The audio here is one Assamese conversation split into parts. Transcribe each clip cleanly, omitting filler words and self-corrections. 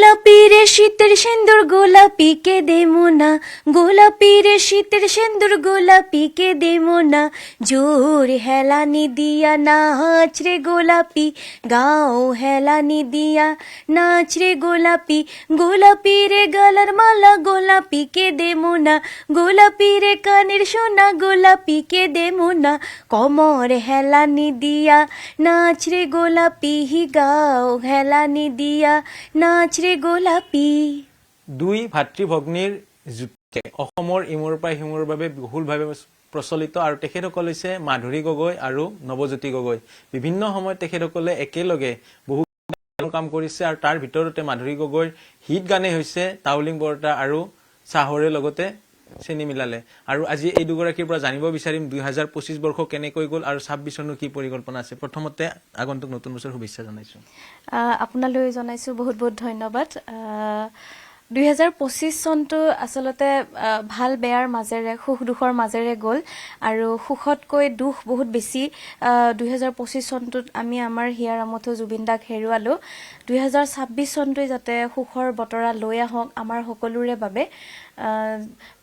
গোলাপি রে শীতের সিন্দুর গোলাপি কে দেমো না, গোলাপি রে শীতের সিন্দুর গোলাপি কে দেমো না, জোর হেলানি দিয়া নাচ রে গোলাপি, গাও হেলানি দিয়া নাচ রে গোলাপি, গোলাপি রে গলার মালা গোলাপি কে দেমো না, গোলাপি রে কানের সোনা গোলাপি কে দেমো না, কমর হেলানি দিয়া নাচ রে গোলাপি, গাও হেলানি দিয়া নাচ রে গোলাপি। দুই ভাতৃ ভগ্নীৰ যুটে অসমৰ ইমূৰৰ পৰা সিমূৰৰ বাবে বহুলভাৱে প্ৰচলিত আৰু তেখেতসকল হৈছে মাধুৰী গগৈ আৰু নৱজ্যোতি গগৈ। বিভিন্ন সময়ত তেখেতসকলে একেলগে বহু কাম কৰিছে আৰু তাৰ ভিতৰতে মাধুৰী গগৈৰ হিট গানেই হৈছে তাউলিং বৰতা আৰু চাহৰে লগতে চেনি মিলালে। আৰু আজি এই দুগৰাকীৰ পৰা জানিব বিচাৰিম 2025 বৰ্ষ কেনেকৈ গ'ল আৰু 26 চনৰ কি পৰিকল্পনা আছে। প্ৰথমতে আগন্তুক নতুন বছৰ শুভেচ্ছা জনাইছো। আপোনালৈ জনাইছো বহুত বহুত ধন্যবাদ। 2025 চনটো আচলতে ভাল বেয়াৰ মাজেৰে সুখ দুখৰ মাজেৰে গ'ল আৰু সুখতকৈ দুখ বহুত বেছি। 2025 চনটোত আমি আমাৰ হিয়াৰ আমঠু জুবিন দাক হেৰুৱালো। 2026 চনটোৱে যাতে সুখৰ বতৰা লৈ আহক আমাৰ সকলোৰে বাবে।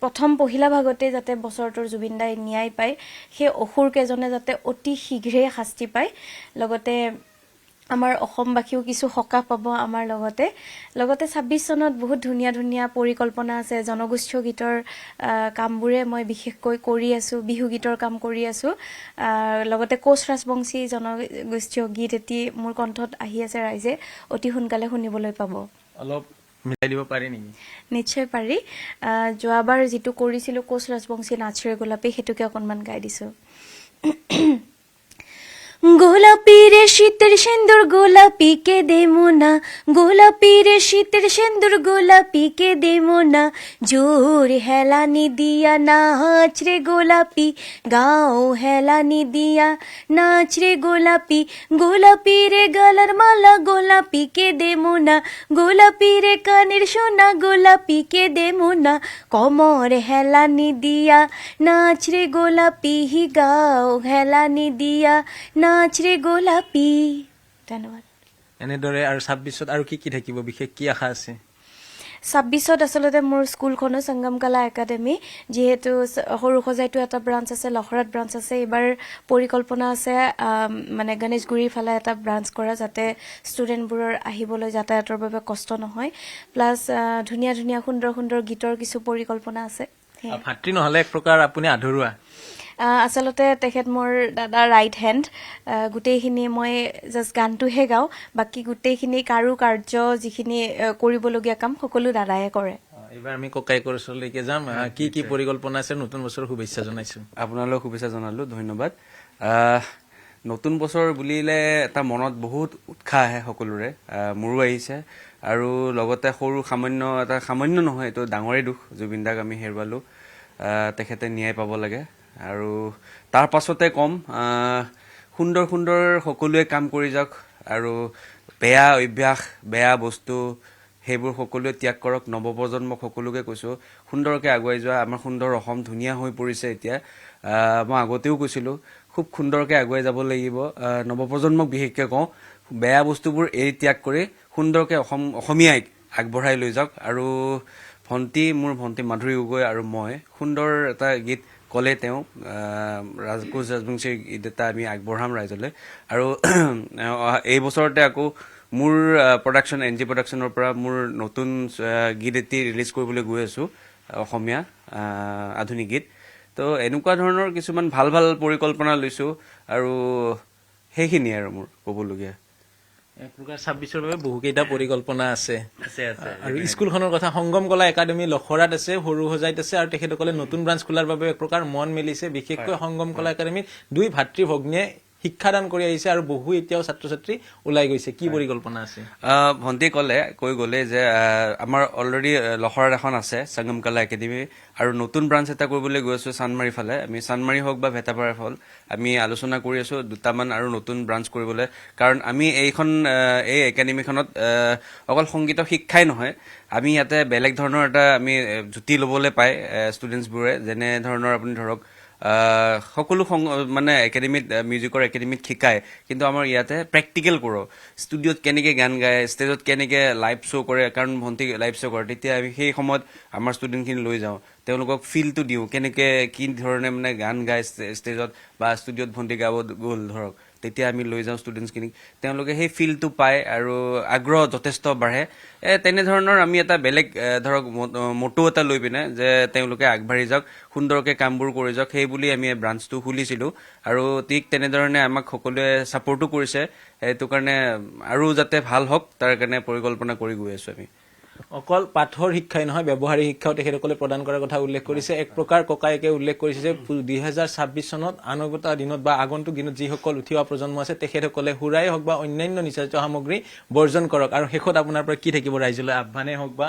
প্ৰথম পহিলা ভাগতে যাতে বছৰটোৰ জুবিন দাই ন্যায় পায়, সেই অসুৰকেইজনে যাতে অতি শীঘ্ৰেই শাস্তি পায়, লগতে আমাৰ অসমবাসীও কিছু সকাহ পাব আমাৰ লগতে। 26 চনত বহুত ধুনীয়া ধুনীয়া পৰিকল্পনা আছে। জনগোষ্ঠীয় গীতৰ কামবোৰে মই বিশেষকৈ কৰি আছোঁ, বিহু গীতৰ কাম কৰি আছোঁ। লগতে কোচ ৰাজবংশী জনগোষ্ঠীয় গীত এটি মোৰ কণ্ঠত আহি আছে, ৰাইজে অতি সোনকালে শুনিবলৈ পাব। অলপ মিলাই দিব পাৰি নেকি? নিশ্চয় পাৰি। যোৱাবাৰ যিটো কৰিছিলোঁ কোচ ৰাজবংশী নাচ ৰে গোলাপী, সেইটোকে অকণমান গাই দিছোঁ। গোলাপি রে শীতের সিন্দুর গোলাপি কে দেমো না, গোলাপি রে শীতের সিন্দুর গোলাপি কে দেমো না, জোর হেলানি দিয়া নাচ রে গোলাপি, গাও হেলানি দিয়া নাচ রে গোলাপি, গোলাপি রে গলার মালা গোলাপি কে দেমো না, গোলাপি রে কানের সোনা গোলাপি কে দেমো না, কমর হেলানি দিয়া নাচ রে গোলাপি, গাও হেলানি দিয়া নাচ রে গোলাপি। ধন্যবাদ। এনেদৰে আৰু 26ত আৰু কি কি থাকিব, বিশেষ কি আশা আছে? 26ত আচলতে মোৰ স্কুলখনো সংগম কলা একাডেমি, যিহেতু সৰু সজাইটো এটা ব্ৰাঞ্চ আছে, লখৰাত ব্ৰাঞ্চ আছে। এইবাৰ পৰিকল্পনা আছে মানে গণেশগুৰিৰ ফালে এটা ব্ৰাঞ্চ কৰা, যাতে ষ্টুডেণ্টবোৰৰ আহিবলৈ যাতায়াতৰ বাবে কষ্ট নহয়। প্লাছ ধুনীয়া ধুনীয়া সুন্দৰ সুন্দৰ গীতৰ কিছু পৰিকল্পনা আছে। ভাতৃ নহ'লে এক প্ৰকাৰ আপুনি আধৰুৱা। আচলতে তেখেত মোৰ দাদা ৰাইট হেণ্ড। গোটেইখিনি মই জাষ্ট গানটোহে গাওঁ, বাকী গোটেইখিনি কাৰ্য যিখিনি কৰিবলগীয়া কাম সকলো দাদায়ে কৰে। এইবাৰ আমি ককাইকৰ ওচৰলৈকে যাম। কি কি পৰিকল্পনা আছে? নতুন বছৰৰ শুভেচ্ছা জনাইছো। আপোনালৈ শুভেচ্ছা জনালো, ধন্যবাদ। নতুন বছৰ বুলিলে এটা মনত বহুত উৎসাহ আহে সকলোৰে, মোৰো আহিছে। আৰু লগতে সামান্য নহয়, এইটো ডাঙৰেই দুখ। জুবিন দাক আমি হেৰুৱালো, তেখেতে ন্যায় পাব লাগে। আৰু তাৰ পাছতে কম, সুন্দৰ সুন্দৰ সকলোৱে কাম কৰি যাওক আৰু বেয়া অভ্যাস বেয়া বস্তু সেইবোৰ সকলোৱে ত্যাগ কৰক। নৱপ্ৰজন্মক সকলোকে কৈছোঁ, সুন্দৰকৈ আগুৱাই যোৱা। আমাৰ সুন্দৰ অসম ধুনীয়া হৈ পৰিছে এতিয়া। মই আগতেও কৈছিলোঁ, খুব সুন্দৰকৈ আগুৱাই যাব লাগিব। নৱপ্ৰজন্মক বিশেষকৈ কওঁ, বেয়া বস্তুবোৰ ত্যাগ কৰি সুন্দৰকৈ অসমীয়াইক আগবঢ়াই লৈ যাওক। আৰু মোৰ ভণ্টি মাধুৰী গগৈ আৰু মই সুন্দৰ এটা গীত ক'লে তেওঁ কোচ ৰাজবংশীৰ গীত এটা আমি আগবঢ়াম ৰাইজলৈ। আৰু এই বছৰতে আকৌ মোৰ প্ৰডাকশ্যন NG প্ৰডাকশ্যনৰ পৰা মোৰ নতুন গীত এটি ৰিলিজ কৰিবলৈ গৈ আছোঁ, অসমীয়া আধুনিক গীত। তো এনেকুৱা ধৰণৰ কিছুমান ভাল ভাল পৰিকল্পনা লৈছোঁ আৰু সেইখিনিয়ে আৰু মোৰ ক'বলগীয়া। এক প্ৰকাৰ 26ৰ বাবে বহুকেইটা পৰিকল্পনা আছে। আৰু স্কুলখনৰ কথা, সংগম কলা একাডেমি লখৰাত আছে, সৰু সজাইত আছে, আৰু তেখেতসকলে নতুন ব্ৰাঞ্চ খোলাৰ বাবে এক প্ৰকাৰ মন মেলিছে। বিশেষকৈ সংগম কলা একাডেমিত দুই ভাতৃ ভগ্নীয়ে শিক্ষাদান কৰি আহিছে আৰু বহু এতিয়াও ছাত্ৰ ছাত্ৰী ওলাই গৈছে। কি পৰিকল্পনা আছে? ভণ্টি কৈ গ'লে যে আমাৰ অলৰেডি লখৰাত এখন আছে সংগম কলা একাডেমি, আৰু নতুন ব্ৰাঞ্চ এটা কৰিবলৈ গৈ আছোঁ চানমাৰী ফালে। আমি চানমাৰী হওক বা ভেটাপাৰা ফল আমি আলোচনা কৰি আছোঁ দুটামান আৰু নতুন ব্ৰাঞ্চ কৰিবলৈ। কাৰণ আমি এই একাডেমিখনত অকল সংগীতৰ শিক্ষাই নহয়, আমি ইয়াতে বেলেগ ধৰণৰ এটা আমি জুতি ল'বলৈ পায় ষ্টুডেণ্টছবোৰে। যেনে ধৰণৰ আপুনি ধৰক সকলো মানে একাডেমিত মিউজিকৰ একাডেমিত শিকায়, কিন্তু আমাৰ ইয়াতে প্ৰেক্টিকেল কৰোঁ। ষ্টুডিঅ'ত কেনেকৈ গান গায়, ষ্টেজত কেনেকৈ লাইভ শ্ব' কৰে, কাৰণ ভণ্টি লাইভ শ্ব' কৰে, তেতিয়া আমি সেই সময়ত আমাৰ ষ্টুডেণ্টখিনি লৈ যাওঁ, তেওঁলোকক ফিলটো দিওঁ, কেনেকৈ কি ধৰণে মানে গান গায় ষ্টেজত বা ষ্টুডিঅ'ত ভণ্টি গাব গ'ল ধৰক, তেতিয়া আমি লৈ যাওঁ ষ্টুডেণ্টছখিনিক, তেওঁলোকে সেই ফিলটো পায় আৰু আগ্ৰহ যথেষ্ট বাঢ়ে। তেনেধৰণৰ আমি এটা বেলেগ ধৰক মটো এটা লৈ পিনে যে তেওঁলোকে আগবাঢ়ি যাওক, সুন্দৰকৈ কামবোৰ কৰি যাওক, সেই বুলি আমি ব্ৰাঞ্চটো খুলিছিলোঁ আৰু ঠিক তেনেধৰণে আমাক সকলোৱে ছাপৰ্টো কৰিছে। সেইটো কাৰণে আৰু যাতে ভাল হওক তাৰ কাৰণে পৰিকল্পনা কৰি গৈ আছোঁ আমি। অকল পাঠৰ শিক্ষাই নহয়, ব্যৱহাৰিক শিক্ষাও তেখেতসকলে প্ৰদান কৰাৰ কথা উল্লেখ কৰিছে। এক প্ৰকাৰ ককায়েকে উল্লেখ কৰিছে যে 2026 চনত আনগত দিনত বা আগন্তুক দিনত যিসকল উঠি অহা প্ৰজন্ম আছে তেখেতসকলে সুৰাই হওক বা অন্যান্য নিচাজাতীয় সামগ্ৰী বৰ্জন কৰক। আৰু শেষত আপোনাৰ পৰা কি থাকিব ৰাইজলৈ, আহ্বানেই হওক বা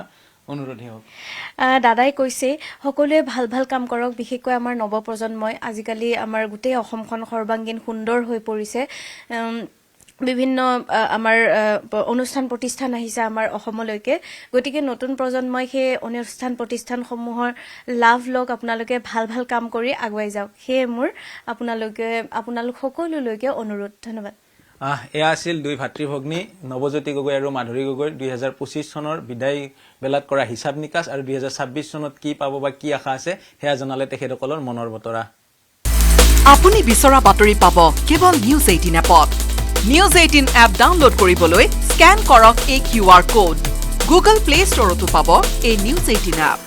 অনুৰোধেই হওক? দাদাই কৈছে সকলোৱে ভাল ভাল কাম কৰক, বিশেষকৈ আমাৰ নৱপ্ৰজন্মই। আজিকালি আমাৰ গোটেই অসমখন সৰ্বাংগীন সুন্দৰ হৈ পৰিছে। বিভিন্ন আমাৰ অনুষ্ঠান প্ৰতিষ্ঠান আহিছে আমাৰ অসমলৈকে, গতিকে নতুন প্ৰজন্মই সেই অনুষ্ঠান প্ৰতিষ্ঠানসমূহৰ লাভ লওক, আপোনালোকে ভাল ভাল কাম কৰি আগুৱাই যাওক, সেয়ে মোৰ আপোনালোক সকলোলৈকে অনুৰোধ। ধন্যবাদ। এয়া আছিল দুই ভাতৃ ভগ্নী নৱজ্যোতি গগৈ আৰু মাধুৰী গগৈৰ 2025 চনৰ বিদায় বেলাত কৰা হিচাপ নিকাচ আৰু 2026 চনত কি পাব বা কি আশা আছে সেয়া জনালে তেখেতসকলৰ মনৰ বতৰা। আপুনি বিচৰা বাতৰি পাব কেৱল নিউজ 18 এপত। নিউজ 18 এপ ডাউনলোড কৰিবলৈ স্কেন কৰক এই QR কোড। গুগল প্লে ষ্টৰতো পাব এই নিউজ 18 এপ।